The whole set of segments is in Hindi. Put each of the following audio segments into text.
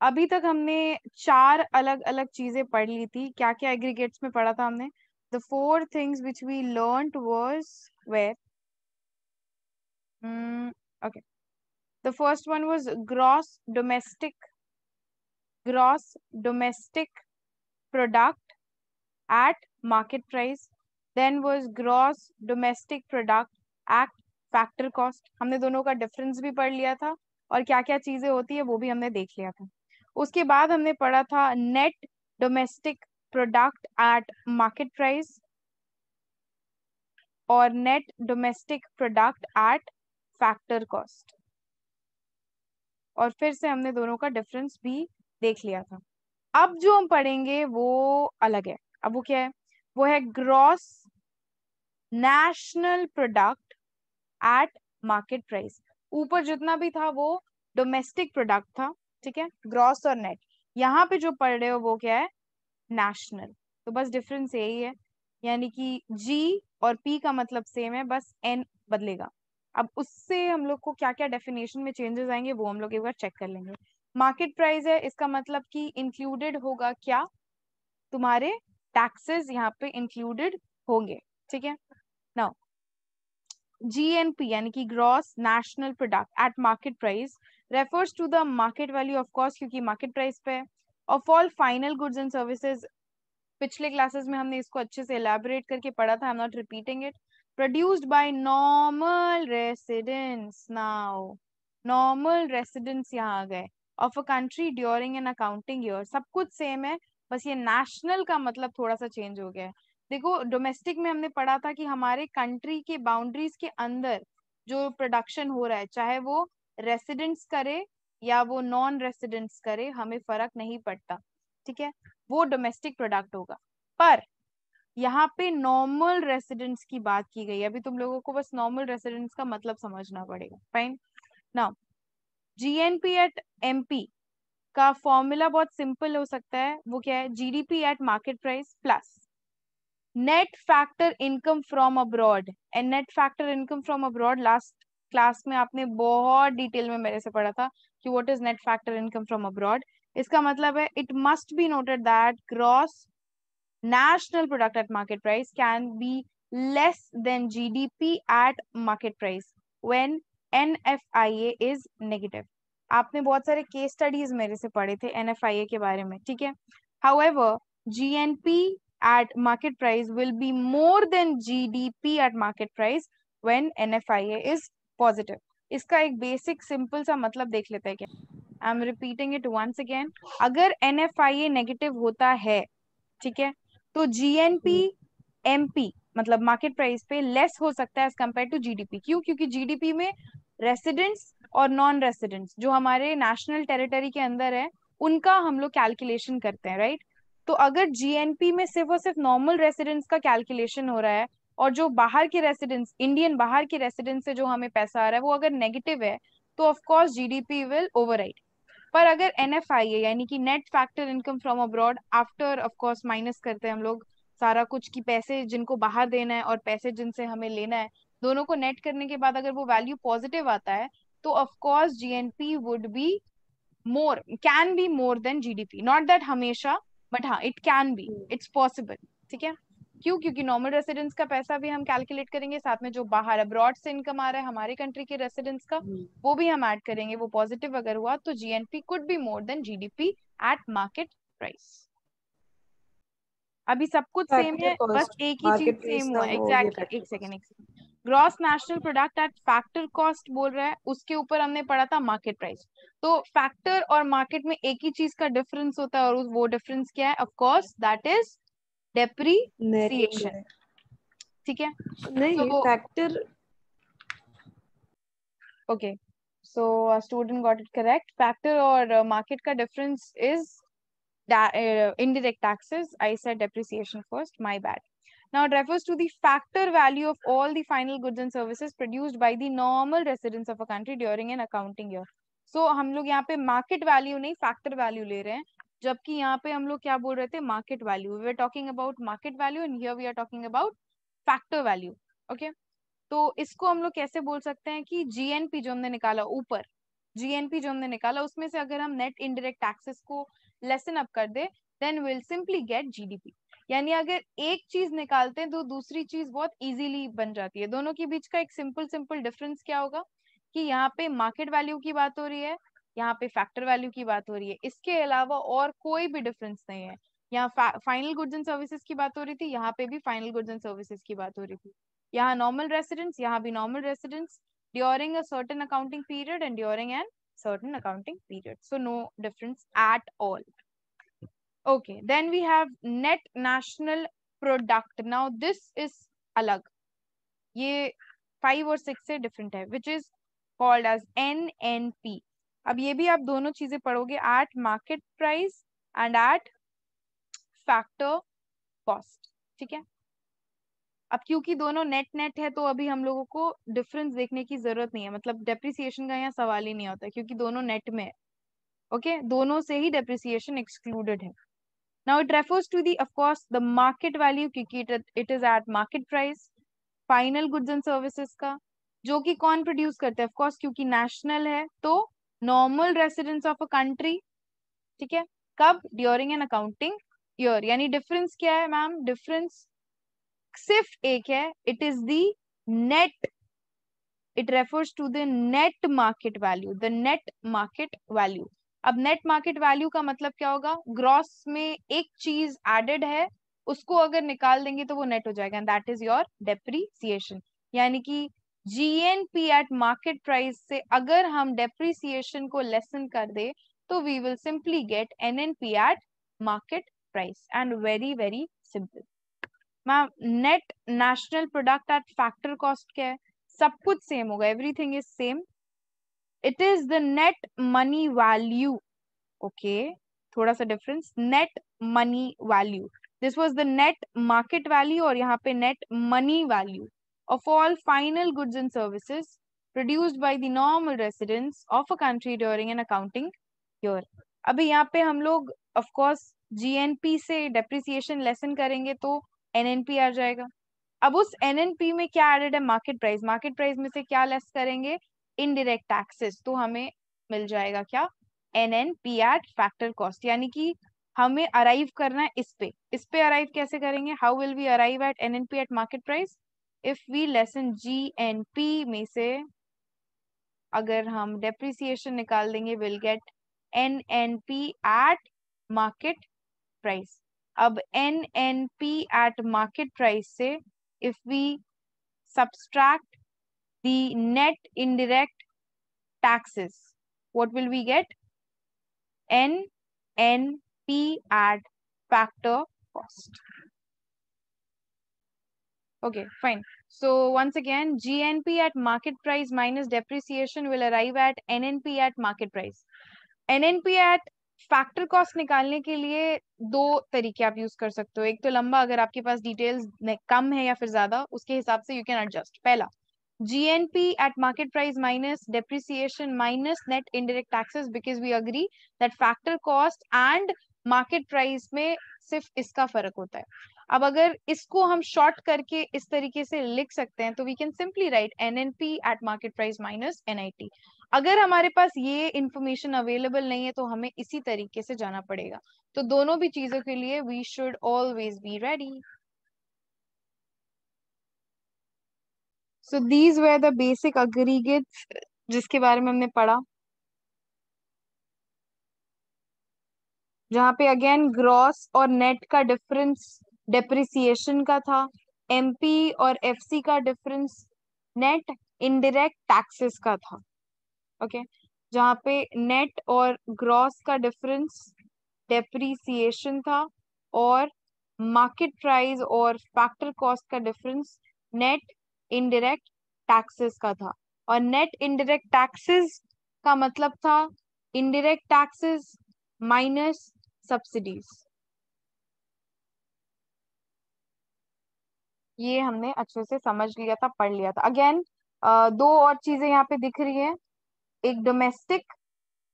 अभी तक हमने चार अलग अलग चीजें पढ़ ली थी। क्या क्या एग्रीगेट्स में पढ़ा था हमने? The four things which we learned was were, okay, the first one was gross domestic product at market price, then was gross domestic product at factor cost। हमने दोनों का डिफरेंस भी पढ़ लिया था और क्या क्या चीजें होती है वो भी हमने देख लिया था। उसके बाद हमने पढ़ा था net domestic product at market price और net domestic product at factor cost, और फिर से हमने दोनों का डिफरेंस भी देख लिया था। अब जो हम पढ़ेंगे वो अलग है। अब वो क्या है? वो है gross national product at market price. ऊपर जितना भी था वो डोमेस्टिक प्रोडक्ट था, ठीक है, ग्रॉस और नेट। यहाँ पे जो पढ़ रहे हो वो क्या है? नेशनल। तो बस डिफरेंस यही है, यानी कि जी और पी का मतलब सेम है, बस एन बदलेगा। अब उससे हम लोग को क्या क्या डेफिनेशन में चेंजेस आएंगे वो हम लोग एक बार चेक कर लेंगे। मार्केट प्राइस है, इसका मतलब कि इंक्लूडेड होगा क्या? तुम्हारे टैक्सेस यहाँ पे इंक्लूडेड होंगे, ठीक है। नाउ GNP यानी कि gross national product at market price refers to the market value of cost, क्योंकि मार्केट प्राइस पे of all final goods and services. पिछले क्लासेस में हमने इसको अच्छे से एलैबोरेट करके पढ़ा था, I am not repeating it. Produced by normal residents, now normal residents यहाँ आ गए, of a country during an accounting year. सब कुछ सेम है, बस ये नेशनल का मतलब थोड़ा सा चेंज हो गया है। देखो डोमेस्टिक में हमने पढ़ा था कि हमारे कंट्री के बाउंड्रीज के अंदर जो प्रोडक्शन हो रहा है, चाहे वो रेसिडेंट्स करे या वो नॉन रेसिडेंट्स करे, हमें फर्क नहीं पड़ता, ठीक है, वो डोमेस्टिक प्रोडक्ट होगा। पर यहाँ पे नॉर्मल रेसिडेंट्स की बात की गई है। अभी तुम लोगों को बस नॉर्मल रेसिडेंट्स का मतलब समझना पड़ेगा। Fine. Now GNP at MP का फॉर्मूला बहुत सिंपल हो सकता है। वो क्या है? GDP at market price plus net factor income from abroad. And net factor income from abroad last class में आपने बहुत डिटेल में मेरे से पढ़ा था कि what is net factor income from abroad. इसका मतलब है it must be noted that gross national product at market price can be less than GDP at market price when NFIA is negative। आपने बहुत सारे केस स्टडीज मेरे से पढ़े थे NFIA के बारे में, ठीक है। However, GNP at market price will be more than GDP at market price when NFIA is positive। इसका एक बेसिक सिंपल सा मतलब देख लेते हैं क्या? I am repeating it once again. अगर NFIA नेगेटिव होता है, ठीक है, तो जीएनपी एमपी मतलब मार्केट प्राइस पे लेस हो सकता है एज कम्पेयर टू जीडीपी। क्यों? क्योंकि जीडीपी में रेसिडेंट्स और नॉन रेसिडेंट्स जो हमारे नेशनल टेरिटरी के अंदर है उनका हम लोग कैलकुलेशन करते हैं, राइट। तो अगर जीएनपी में सिर्फ और सिर्फ नॉर्मल रेसिडेंट्स का कैलकुलेशन हो रहा है और जो बाहर के रेसिडेंट्स, इंडियन बाहर के रेसिडेंट्स से जो हमें पैसा आ रहा है वो अगर नेगेटिव है, तो of course GDP will override. पर अगर NFIA यानी कि net factor income from abroad after of course minus करते हैं हम लोग सारा कुछ कि पैसे जिनको बाहर देना है और पैसे जिनसे हमें लेना है, दोनों को नेट करने के बाद अगर वो वैल्यू पॉजिटिव आता है, तो of course GNP would be more, can be more than GDP. Not that हमेशा, बट हाँ it can be, it's possible, ठीक है। क्यों? क्योंकि नॉर्मल रेसिडेंट्स का पैसा भी हम कैलकुलेट करेंगे, साथ में जो बाहर अब्रॉड से इनकम आ रहा है हमारे कंट्री के रेसिडेंट्स का वो भी हम ऐड करेंगे। वो पॉजिटिव अगर हुआ तो GNP could be more than GDP at market price. अभी सब कुछ सेम फैक्टर है, बस कॉस्ट एक ही चीज मार्केट प्राइस सेम था, हुआ है। वो ये एग्जैक्टली फैक्टर एक सेकेंड कॉस्ट। एक second. Gross national product at factor cost बोल रहा है, उसके ऊपर हमने पढ़ा था मार्केट प्राइस। तो फैक्टर और मार्केट में एक ही चीज का डिफरेंस होता है, और वो डिफरेंस क्या है? Of course that is net depreciation, indirect ठीक है। नहीं, तो factor okay, so student got it correct. Factor और मार्केट का difference is indirect taxes. I said depreciation first, my bad. Now it refers to the factor value of all the final goods and services produced by the normal residents of a country during an accounting year. So हम लोग यहाँ पे मार्केट वैल्यू नहीं फैक्टर वैल्यू ले रहे हैं, जबकि यहाँ पे हम लोग क्या बोल रहे थे? Market value. We are talking about market value and here we are talking about factor value. Okay, तो इसको हम लोग कैसे बोल सकते हैं कि जीएनपी जो हमने निकाला ऊपर, जीएनपी जो हमने निकाला उसमें से अगर हम नेट इनडायरेक्ट टैक्सेस को लेसन अप कर दे then will simply get GDP. यानी अगर एक चीज निकालते हैं तो दूसरी चीज बहुत इजीली बन जाती है। दोनों के बीच का एक सिंपल सिंपल डिफरेंस क्या होगा कि यहाँ पे मार्केट वैल्यू की बात हो रही है, यहाँ पे फैक्टर वैल्यू की बात हो रही है, इसके अलावा और कोई भी डिफरेंस नहीं है। यहाँ फाइनल गुड्स एंड सर्विसेज की बात हो रही थी, यहाँ पे भी फाइनल गुड्स एंड सर्विसेज की बात हो रही थी। यहाँ नॉर्मल रेसिडेंस, यहाँ भी normal residence during a certain accounting period and during an certain accounting period. So no difference at all. Okay, then we have net national product. Now this is alag. ये 5 और 6 से different है, which is called as NNP. अब ये भी आप दोनों चीजें पढ़ोगे at market price and at factor cost. ठीक है। अब क्योंकि दोनों नेट नेट है तो अभी हम लोगों को डिफरेंस देखने की जरूरत नहीं है, मतलब डेप्रिसिएशन का यहाँ सवाल ही नहीं होता क्योंकि दोनों नेट में है। ओके, दोनों से ही डेप्रिसिएशन एक्सक्लूडेड है। Now it refers to the of course the market value क्योंकि it is at market price final goods and services का, जो कि कौन प्रोड्यूस करते हैं ऑफ कोर्स क्योंकि नेशनल है तो normal residence of a country. ठीक है, कब? During an accounting year. यानी डिफरेंस क्या है मैम? डिफरेंस सिर्फ एक है, it is the net, it refers to the net market value, the net market value. अब नेट मार्केट वैल्यू का मतलब क्या होगा? ग्रॉस में एक चीज एडेड है, उसको अगर निकाल देंगे तो वो नेट हो जाएगा and that is your depreciation. यानी कि जीएनपी एट मार्केट प्राइस से अगर हम डेप्रीसिएशन को लेसन कर दे तो we will simply get NNP at market price and very very simple. Ma'am net national product at factor cost क्या है? सब कुछ सेम होगा, everything is same. It is the net money value. Okay, थोड़ा सा difference, net money value, this was the net market value और यहाँ पे net money value of all final goods and services produced by the normal residents of a country during an accounting year. अभी यहाँ पे हम लोग ऑफ कोर्स जीएनपी से डेप्रिसिएशन लेसन करेंगे तो एनएनपी आ जाएगा। अब उस एनएनपी में क्या एडेड है? Market price. मार्केट प्राइस में से क्या लेस करेंगे? इनडायरेक्ट टैक्सेस, तो हमें मिल जाएगा क्या? NNP eight factor cost. यानी कि हमें अराइव करना है इस पे अराइव कैसे करेंगे? How will we arrive at NNP at market price? If we lessen GNP में से अगर हम डेप्रिसिएशन निकाल देंगे will get NNP at market price. अब NNP at market price से if we subtract the net indirect taxes, what will we get? NNP at factor cost. Okay, fine. So once again, GNP at market price minus depreciation will arrive at NNP at market price. NNP at factor cost निकालने के लिए दो तरीके आप यूज कर सकते हो। एक तो लंबा, अगर आपके पास डिटेल्स कम है या फिर ज्यादा, उसके हिसाब से यू कैन एडजस्ट। पहला, GNP at market price minus depreciation minus net indirect taxes, because we agree that factor cost and market price में सिर्फ इसका फर्क होता है। अब अगर इसको हम शॉर्ट करके इस तरीके से लिख सकते हैं तो we can simply write NNP at market price minus NIT. अगर हमारे पास ये इंफॉर्मेशन अवेलेबल नहीं है तो हमें इसी तरीके से जाना पड़ेगा। तो दोनों भी चीजों के लिए we should always be ready. So these were the basic aggregates जिसके बारे में हमने पढ़ा, जहाँ पे अगेन ग्रॉस और नेट का डिफरेंस डेप्रिसिएशन का था, एमपी और एफसी का डिफरेंस नेट इनडायरेक्ट टैक्सेस का था। ओके, जहाँ पे नेट और ग्रॉस का डिफरेंस डेप्रिसिएशन था और मार्केट प्राइस और फैक्टर कॉस्ट का डिफरेंस नेट इनडायरेक्ट टैक्सेस का था। और नेट इनडायरेक्ट टैक्सेस का मतलब था इनडायरेक्ट टैक्सेस माइनस सब्सिडीज। ये हमने अच्छे से समझ लिया था, पढ़ लिया था। अगेन दो और चीजें यहाँ पे दिख रही हैं, एक डोमेस्टिक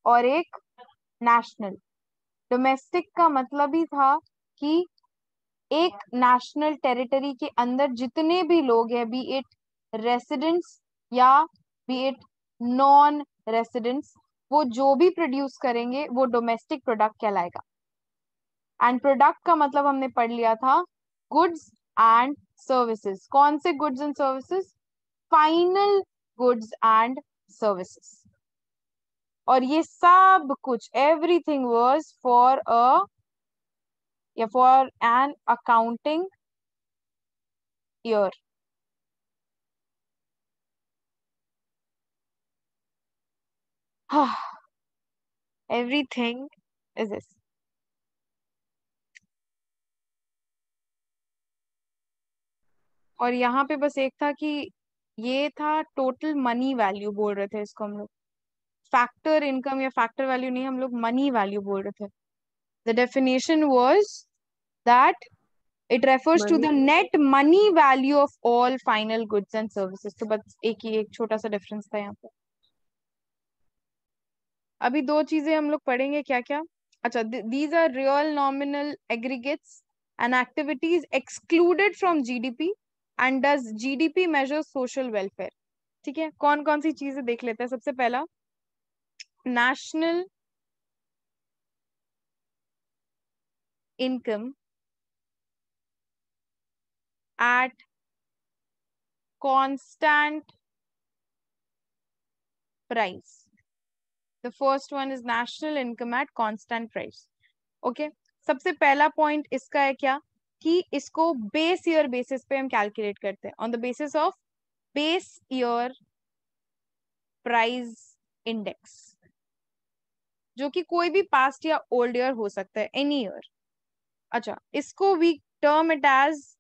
और एक नेशनल। डोमेस्टिक का मतलब ही था कि एक नेशनल टेरिटरी के अंदर जितने भी लोग हैं, बी इट रेसिडेंट्स या बी इट नॉन रेसिडेंट्स, वो जो भी प्रोड्यूस करेंगे वो डोमेस्टिक प्रोडक्ट कहलाएगा। एंड प्रोडक्ट का मतलब हमने पढ़ लिया था गुड्स एंड सर्विसेज। कौन से goods and services? Final goods and services. और ये सब कुछ एवरीथिंग वाज फॉर अ या for an accounting year. Everything is this. और यहाँ पे बस एक था कि ये था टोटल मनी वैल्यू बोल रहे थे इसको हम लोग, फैक्टर इनकम या फैक्टर वैल्यू नहीं, हम लोग मनी वैल्यू बोल रहे थे। The definition was that it refers to money. The net money value of all final goods and services. तो बस एक छोटा सा डिफरेंस था यहाँ पे। अभी दो चीजें हम लोग पढ़ेंगे, क्या क्या? अच्छा, these are real nominal aggregates and activities excluded from GDP and does GDP measure social welfare. ठीक है, कौन कौन सी चीजें देख लेते हैं। सबसे पहला, national income at constant price. The first one is national income at constant price. Okay, सबसे पहला पॉइंट इसका है क्या कि इसको बेस ईयर बेसिस पे हम कैलकुलेट करते हैं, on the basis of base year price index, जो कि कोई भी पास्ट या ओल्ड ईयर हो सकता है, एनी ईयर। अच्छा, इसको we term it as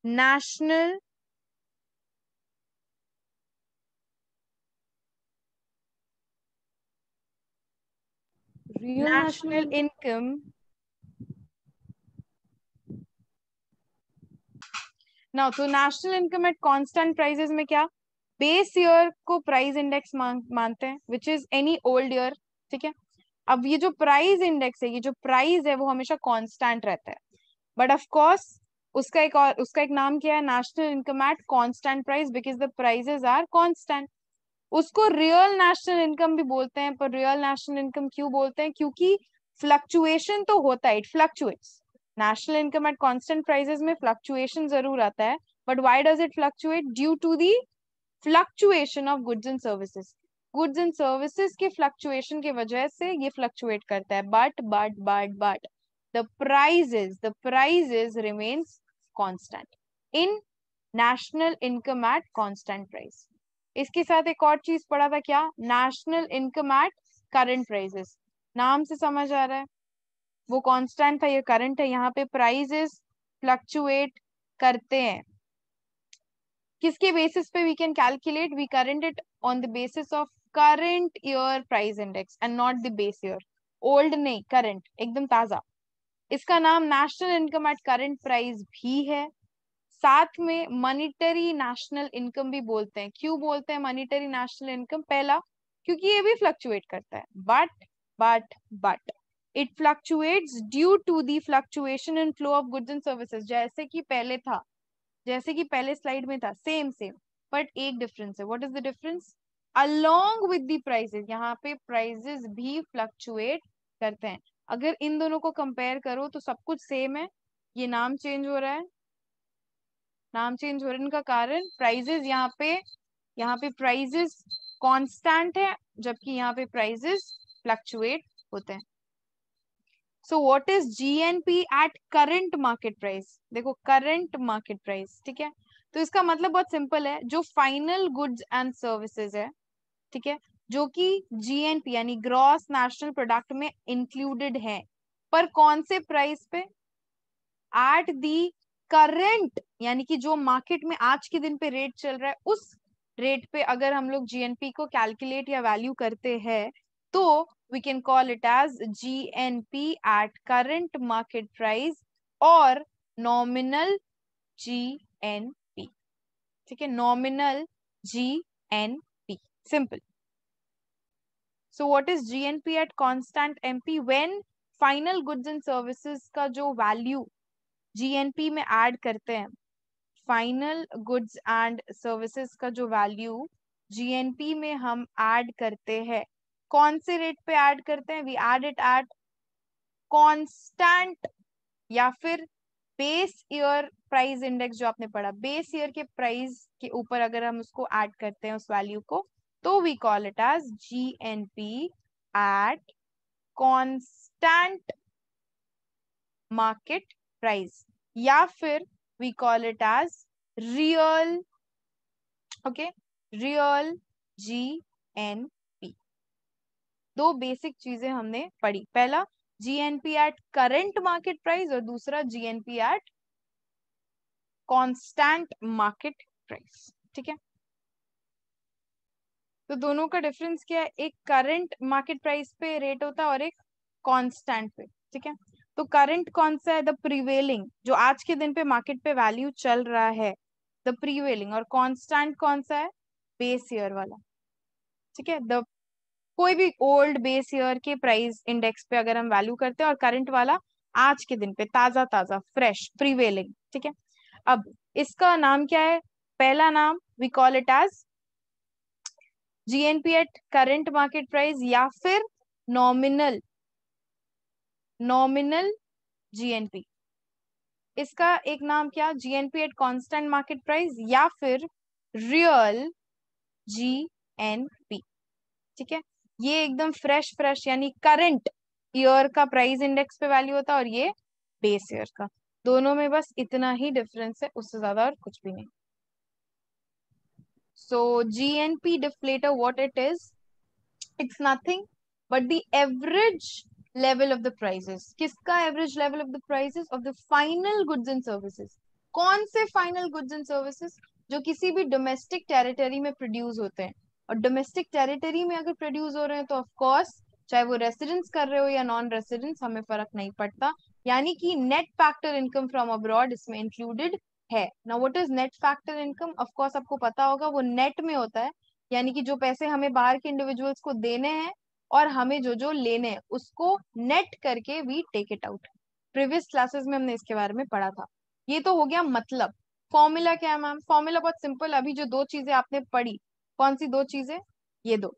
national real national national income. Income. Now तो national income at constant prices में क्या, बेस ईयर को प्राइस इंडेक्स मानते हैं, which is any old year. ठीक है, अब ये जो प्राइस इंडेक्स है, ये जो प्राइस है वो हमेशा कांस्टेंट रहता है, बट ऑफ कोर्स उसका एक नाम क्या है, national income at constant price, because the prices are constant. उसको रियल नेशनल इनकम भी बोलते हैं, पर रियल नेशनल इनकम क्यों बोलते हैं? क्योंकि फ्लक्चुएशन तो होता है, it fluctuates. National income at constant prices में फ्लक्चुएशन जरूर आता है, but why does it fluctuate? Due to the fluctuation of goods and services. Goods and services के फ्लक्चुएशन की वजह से ये फ्लक्चुएट करता है, but the prices remains constant in national income at constant price. इसके साथ एक और चीज पढ़ा था, क्या? National income at current prices. नाम से समझ आ रहा है, वो कांस्टेंट था, ये करंट है। यहाँ पे प्राइसेस फ्लक्चुएट करते हैं, किसके बेसिस पे? We can calculate, we current it on the basis of current year price index and not the base year. Old नहीं, करंट, एकदम ताजा। इसका नाम national income at current price भी है। साथ में मॉनिटरी नेशनल इनकम भी बोलते हैं। क्यों बोलते हैं मॉनिटरी नेशनल इनकम? पहला, क्योंकि ये भी फ्लक्चुएट करता है, but it fluctuates due to the fluctuation in flow of goods and services. जैसे कि पहले स्लाइड में था, सेम सेम, बट एक डिफरेंस है। What is the difference? Along with the prices, यहाँ पे प्राइसेस भी फ्लक्चुएट करते हैं। अगर इन दोनों को कंपेयर करो तो सब कुछ सेम है, ये नाम चेंज हो रहा है, नाम चेंज हो रहे इनका कारण प्राइजेस, यहाँ पे प्राइजेस कांस्टेंट है, जबकि यहाँ पे प्राइजेस फ्लक्चुएट होते हैं। सो what is GNP at current market price? देखो, करंट मार्केट प्राइस, ठीक है, तो इसका मतलब बहुत सिंपल है, जो फाइनल गुड्स एंड सर्विसेज है, ठीक है, जो कि जीएनपी यानी ग्रॉस नेशनल प्रोडक्ट में इंक्लूडेड है, पर कौन से प्राइस पे? एट दी करंट, यानी कि जो मार्केट में आज के दिन पे रेट चल रहा है, उस रेट पे अगर हम लोग जीएनपी को कैलकुलेट या वैल्यू करते हैं, तो we can call it as GNP at current market price और नॉमिनल जीएनपी। ठीक है, nominal GNP, simple. So what is GNP at constant MP? When final goods and services का जो वैल्यू जीएनपी में ऐड करते हैं, फाइनल गुड्स एंड सर्विसेज का जो वैल्यू जीएनपी में हम ऐड करते हैं, कौन से रेट पे ऐड करते हैं? We add it at constant या फिर बेस ईयर प्राइस इंडेक्स। जो आपने पढ़ा, बेस ईयर के प्राइस के ऊपर अगर हम उसको ऐड करते हैं उस वैल्यू को, तो we call it as GNP at constant market price, या फिर we call it as real, okay, real GNP. दो बेसिक चीजें हमने पढ़ी, पहला GNP at current market price और दूसरा GNP at constant market price. ठीक है, तो दोनों का डिफरेंस क्या है? एक करंट मार्केट प्राइस पे रेट होता है और एक कांस्टेंट पे। ठीक है, तो करंट कौन सा है? द प्रीवेलिंग, जो आज के दिन पे मार्केट पे वैल्यू चल रहा है, द प्रीवेलिंग। और कांस्टेंट कौन सा है? बेस ईयर वाला। ठीक है, द कोई भी ओल्ड बेस ईयर के प्राइस इंडेक्स पे अगर हम वैल्यू करते हैं, और करंट वाला आज के दिन पे ताजा ताजा फ्रेश प्रीवेलिंग। ठीक है, अब इसका नाम क्या है? पहला नाम we call it as GNP at current market price, या फिर नॉमिनल नॉमिनल जीएनपी। इसका एक नाम क्या? GNP at constant market price, या फिर रियल जीएनपी। ठीक है, ये एकदम फ्रेश फ्रेश यानी करंट ईयर का प्राइस इंडेक्स पे वैल्यू होता है, और ये बेस ईयर का। दोनों में बस इतना ही डिफरेंस है, उससे ज्यादा और कुछ भी नहीं। So GNP deflator, what it is? It's nothing but the average level of the prices. किसका average level of the prices? Of the final goods and services. कौन से फाइनल गुड्स एंड सर्विसेज? जो किसी भी डोमेस्टिक टेरिटरी में प्रोड्यूस होते हैं। और डोमेस्टिक टेरिटरी में अगर प्रोड्यूस हो रहे हैं तो ऑफ कोर्स चाहे वो रेसिडेंस कर रहे हो या नॉन रेसिडेंस, हमें फर्क नहीं पड़ता। यानी कि net factor income from abroad इसमें इंक्लूडेड है। Now what is net factor income? Of course आपको पता होगा, वो नेट में होता है, यानी कि जो पैसे हमें बाहर के इंडिविजुअल्स को देने हैं और हमें जो जो लेने हैं उसको नेट करके we take it out. Previous classes में हमने इसके बारे में पढ़ा था। ये तो हो गया मतलब। फॉर्मूला क्या है मैम? फॉर्मूला बहुत सिंपल। अभी जो दो चीजें आपने पढ़ी, कौन सी दो चीजें? ये दो,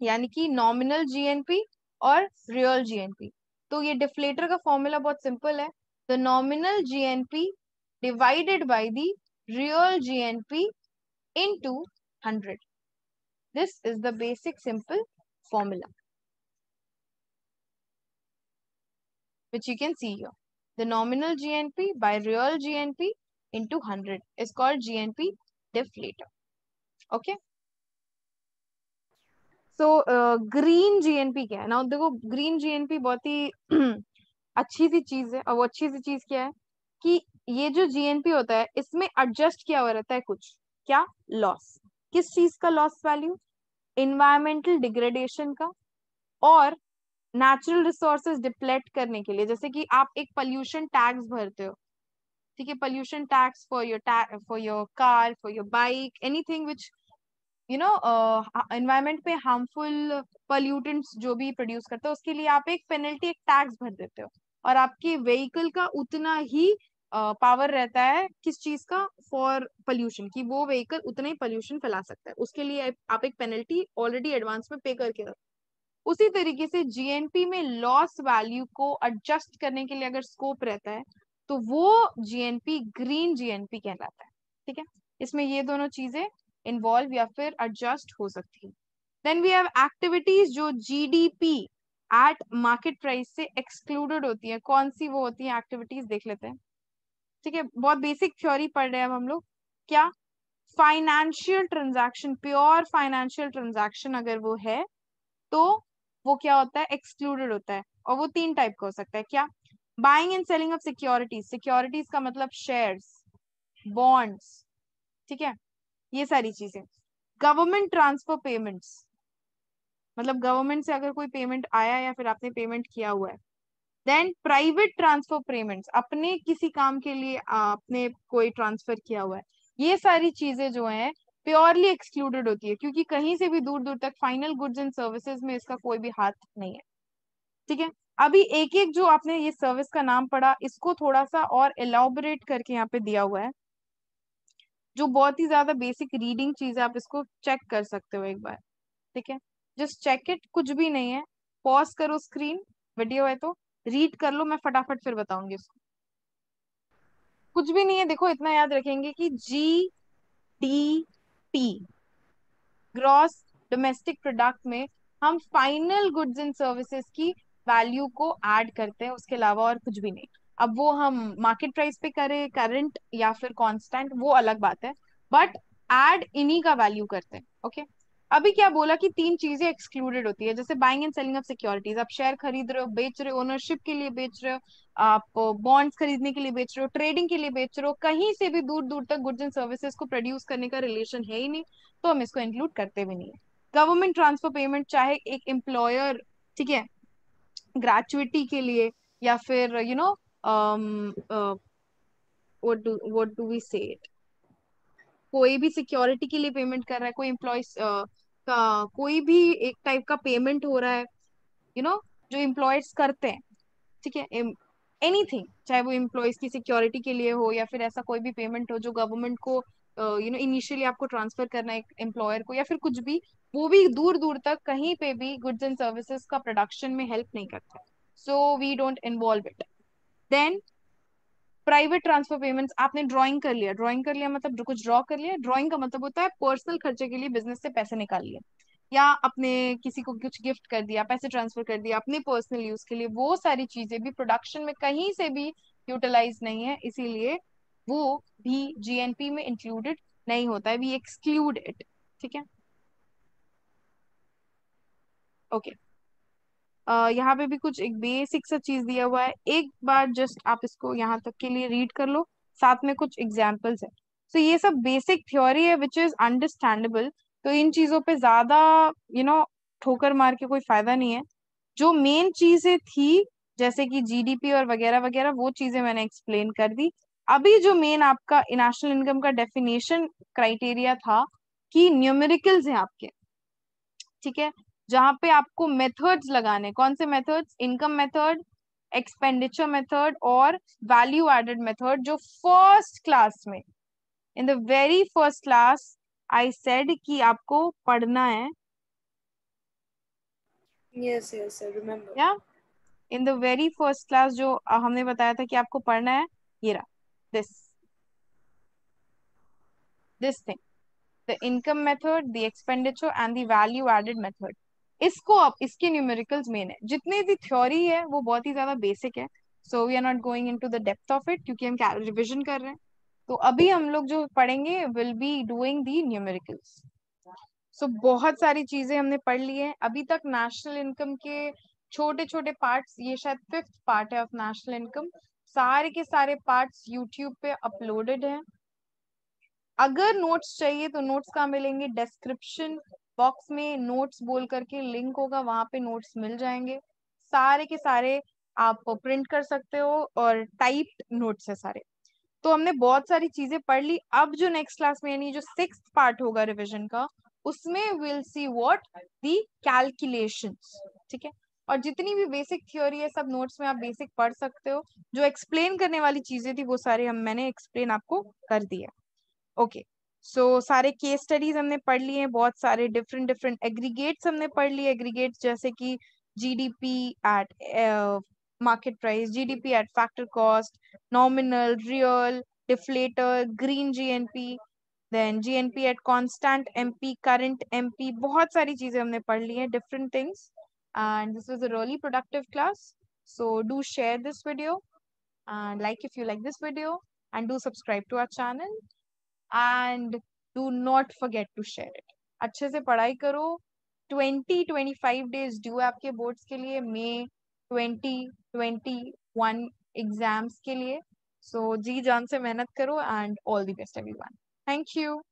यानी कि नॉमिनल जीएनपी और रियल जीएनपी। तो ये डिफ्लेटर का फॉर्मूला बहुत सिंपल है, the nominal GNP divided by the real GNP into 100। This is the basic simple formula which you can see here. The nominal GNP by real GNP into 100 is called GNP deflator. Okay. So green GNP क्या है? Now देखो, green GNP बहुत ही अच्छी सी चीज है। और वो अच्छी सी चीज क्या है कि ये जो जीएनपी होता है इसमें एडजस्ट किया हुआ रहता है कुछ, क्या? लॉस। किस चीज का लॉस वैल्यू? इन्वायरमेंटल डिग्रेडेशन का, और नेचुरल रिसोर्सेज डिप्लेट करने के लिए। जैसे कि आप एक पोल्यूशन टैक्स भरते हो, ठीक है, pollution tax for your car, for your bike, anything which you know environment पे हार्मफुल पोल्यूटेंट्स जो भी प्रोड्यूस करते हो, उसके लिए आप एक पेनल्टी, एक टैक्स भर देते हो। और आपके व्हीकल का उतना ही पावर रहता है किस चीज का? फॉर पोल्यूशन, कि वो व्हीकल उतना ही पोल्यूशन फैला सकता है। उसके लिए आप एक पेनल्टी ऑलरेडी एडवांस में पे करके रखो। उसी तरीके से जीएनपी में लॉस वैल्यू को एडजस्ट करने के लिए अगर स्कोप रहता है तो वो जीएनपी ग्रीन जीएनपी कहलाता है। ठीक है, इसमें ये दोनों चीजें इन्वॉल्व या फिर एडजस्ट हो सकती है। देन वी हैव एक्टिविटीज जो जीडीपी एट मार्केट प्राइस से एक्सक्लूडेड होती है। कौन सी वो होती है एक्टिविटीज? देख लेते हैं। ठीक है, बहुत बेसिक थ्योरी पढ़ रहे हैं अब हम लोग। क्या? Financial transaction, pure financial transaction अगर वो है तो वो क्या होता है? एक्सक्लूडेड होता है। और वो तीन टाइप का हो सकता है। क्या? Buying and selling of securities. Securities का मतलब शेयर्स, बॉन्ड्स, ठीक है, ये सारी चीजें। गवर्नमेंट ट्रांसफर पेमेंट्स, मतलब गवर्नमेंट से अगर कोई पेमेंट आया या फिर आपने पेमेंट किया हुआ है। देन प्राइवेट ट्रांसफर पेमेंट्स, अपने किसी काम के लिए आपने कोई ट्रांसफर किया हुआ है। ये सारी चीजें जो है प्योरली एक्सक्लूडेड होती है, क्योंकि कहीं से भी दूर दूर तक फाइनल गुड्स एंड सर्विसेज में इसका कोई भी हाथ नहीं है। ठीक है, अभी एक एक जो आपने ये सर्विस का नाम पढ़ा, इसको थोड़ा सा और एलाबोरेट करके यहाँ पे दिया हुआ है। जो बहुत ही ज्यादा बेसिक रीडिंग चीज है, आप इसको चेक कर सकते हो एक बार, ठीक है। जस्ट चेक इट, कुछ भी नहीं है। पॉज करो स्क्रीन, वीडियो है तो रीड कर लो, मैं फटाफट फिर बताऊंगी इसको। कुछ भी नहीं है, देखो इतना याद रखेंगे कि GDP, ग्रॉस डोमेस्टिक प्रोडक्ट में हम फाइनल गुड्स एंड सर्विसेज की वैल्यू को ऐड करते हैं, उसके अलावा और कुछ भी नहीं। अब वो हम मार्केट प्राइस पे करें, करंट या फिर कांस्टेंट, वो अलग बात है, बट ऐड इन्हीं का वैल्यू करते हैं। ओके, अभी क्या बोला कि तीन चीजें एक्सक्लूडेड होती है, जैसे buying and selling of securities, आप शेयर खरीद रहे हो, बेच रहे हो, ओनरशिप के लिए बेच रहे हो, आप बॉन्ड्स खरीदने के लिए बेच रहे हो, ट्रेडिंग के लिए बेच रहे हो, कहीं से भी दूर दूर तक गुड्स एंड सर्विसेज को प्रोड्यूस करने का रिलेशन है ही नहीं, तो हम इसको इंक्लूड करते भी नहीं है। गवर्नमेंट ट्रांसफर पेमेंट, चाहे एक एम्प्लॉयर, ठीक है, ग्रेचुइटी के लिए या फिर व्हाट डू वी से इट, कोई भी सिक्योरिटी के लिए पेमेंट कर रहा है, कोई एम्प्लॉय का कोई भी एक टाइप का पेमेंट हो रहा है, जो एम्प्लॉयर्स करते हैं, ठीक है, एनीथिंग, चाहे वो एम्प्लॉयज की सिक्योरिटी के लिए हो या फिर ऐसा कोई भी पेमेंट हो जो गवर्नमेंट को इनिशियली आपको ट्रांसफर करना है एक एम्प्लॉयर को, या फिर कुछ भी, वो भी दूर दूर तक कहीं पे भी गुड्स एंड सर्विसेज का प्रोडक्शन में हेल्प नहीं करता, so we don't involve it. Then private transfer payments, आपने ड्राइंग कर लिया मतलब कुछ ड्रॉ कर लिया, ड्राइंग का मतलब होता है पर्सनल खर्चे के लिए बिजनेस से पैसे निकाल लिए, या अपने किसी को कुछ गिफ्ट कर दिया, पैसे ट्रांसफर कर दिया अपने पर्सनल यूज के लिए, वो सारी चीजें भी प्रोडक्शन में कहीं से भी यूटिलाइज नहीं है, इसीलिए वो भी GNP में इंक्लूडेड नहीं होता है, वी एक्सक्लूड इट, ठीक है। ओके, यहाँ पे भी कुछ एक बेसिक सा चीज दिया हुआ है, एक बार जस्ट आप इसको यहाँ तक के लिए रीड कर लो, साथ में कुछ एग्जाम्पल्स है। तो ये सब बेसिक थ्योरी है विच इज अंडरस्टैंडेबल, तो इन चीजों पे ज्यादा यू नो ठोकर मार के कोई फायदा नहीं है। जो मेन चीजें थी जैसे कि GDP और वगैरह वगैरह, वो चीजें मैंने एक्सप्लेन कर दी। अभी जो मेन आपका नेशनल इनकम का डेफिनेशन क्राइटेरिया था कि न्यूमेरिकल्स हैं आपके, ठीक है, जहां पे आपको मेथड्स लगाने, कौन से methods, income method, expenditure method और वैल्यू एडेड मेथड, जो फर्स्ट क्लास में, in the very first class I said कि आपको पढ़ना है, Yes, yes, I remember. या in the very first class जो हमने बताया था कि आपको पढ़ना है, ये रहा, this this thing, the income method, the expenditure and the value added method. इसको अब इसके न्यूमेरिकल्स मेन है, जितने भी थ्योरी है वो बहुत ही ज्यादा बेसिक है, so we are not going into the depth of it, क्योंकि हम रिविजन कर रहे हैं। तो अभी हम लोग जो पढ़ेंगे will be doing the numericals. So बहुत सारी चीजें हमने पढ़ ली है अभी तक नेशनल इनकम के, छोटे छोटे पार्ट्स, ये शायद 5th पार्ट है ऑफ नेशनल इनकम, सारे के सारे पार्ट्स यूट्यूब पे अपलोडेड हैं। अगर नोट्स चाहिए तो नोट्स कहाँ मिलेंगे, डिस्क्रिप्शन बॉक्स में नोट्स बोल करके लिंक होगा, वहां पे नोट्स मिल जाएंगे, सारे के सारे आप प्रिंट कर सकते हो, और टाइप्ड नोट्स है सारे। तो हमने बहुत सारी चीजें पढ़ ली, अब जो नेक्स्ट क्लास में यानी जो 6th पार्ट होगा रिवीजन का, उसमें will see what the calculations, ठीक है। और जितनी भी बेसिक थ्योरी है सब नोट्स में आप बेसिक पढ़ सकते हो, जो एक्सप्लेन करने वाली चीजें थी वो सारे मैंने एक्सप्लेन आपको कर दिया। ओके, सो सारे केस स्टडीज हमने पढ़ लिए हैं, बहुत सारे डिफरेंट डिफरेंट एग्रीगेट्स हमने पढ़ लिए, एग्रीगेट्स जैसे कि GDP at market price, GDP at factor cost, nominal, real, deflator, green GNP, then GNP at constant MP, current MP, बहुत सारी चीजें हमने पढ़ ली हैं, different things, and this was a really productive class. So do share this video and like if you like this video, and do subscribe to our channel, and do not forget to share it। अच्छे से पढ़ाई करो, 25 ड्यू है आपके बोर्ड्स के लिए, मई 2021 एग्जाम्स के लिए। सो जी जान से मेहनत करो, and all the best everyone, thank you.